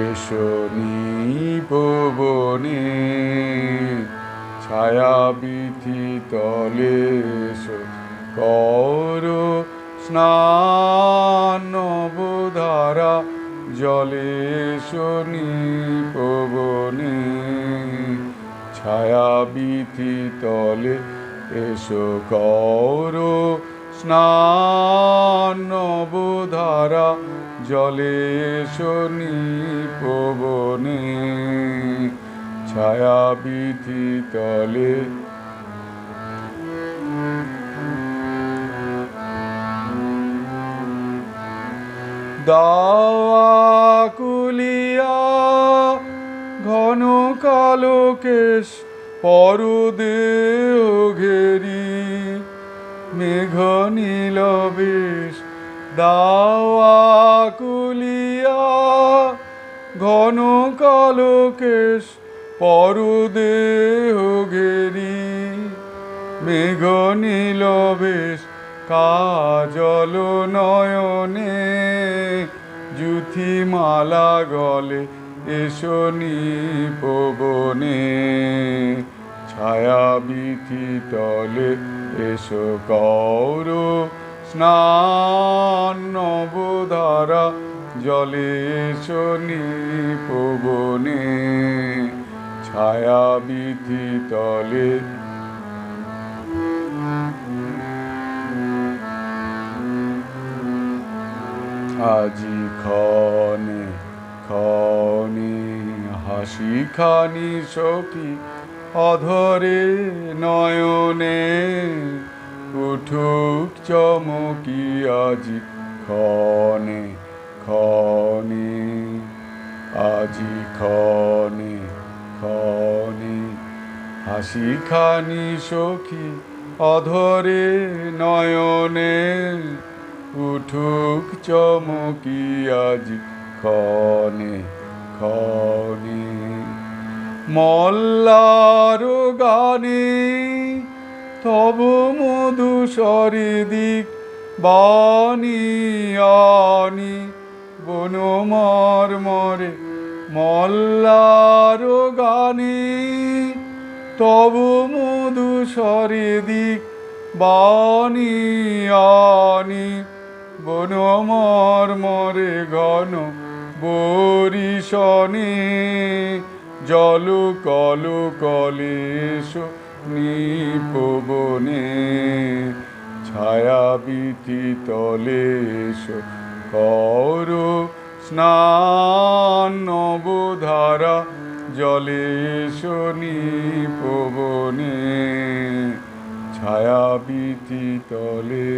এসো নিপবনে ছায়াবীথি তলে এসো কর স্নান নবধারা জলে এসো নিপবনে ছায়াবীথি তলে এসো কর স্নান নবধারা জলে এসো নিপবনে ছায়াবীথি তলে। দাওয়া কুলিয়া ঘন কালো কেশ পরদেহ ঘেরি মেঘ নীল বেশ। দাওয়া কুলিয়া ঘন কালো কেশ পরদেহ ঘেরি মেঘ নীল বেশ। কাজল নয়নে যুথিমালা গলে এসো নিপবনে ছায়াবীথি তলে এসো কর স্নান নবধারা জলে এসো নিপবনে ছায়াবীথি তলে। আজি ক্ষণে ক্ষণে হাসি খানি সখী অধরে নয়নে উঠুক চমকি আজি ক্ষণে ক্ষণে। আজি ক্ষণে ক্ষণে হাসি খানি সখী অধরে নয়নে উঠুক চমকি আজি ক্ষণে ক্ষণে। মল্লার গানে তব মধুসরে দিক বাণী আনি বন মর্মরে। মল্লার গানে তব মধুসরে দিক বাণী আনি বন মর্মরে। ঘন বরিশনে জল কল কলে এসো নিপবনে ছায়াবীথি তলে এসো কর স্নান নবধারা জলে এসো নিপবনে ছায়াবীথি তলে।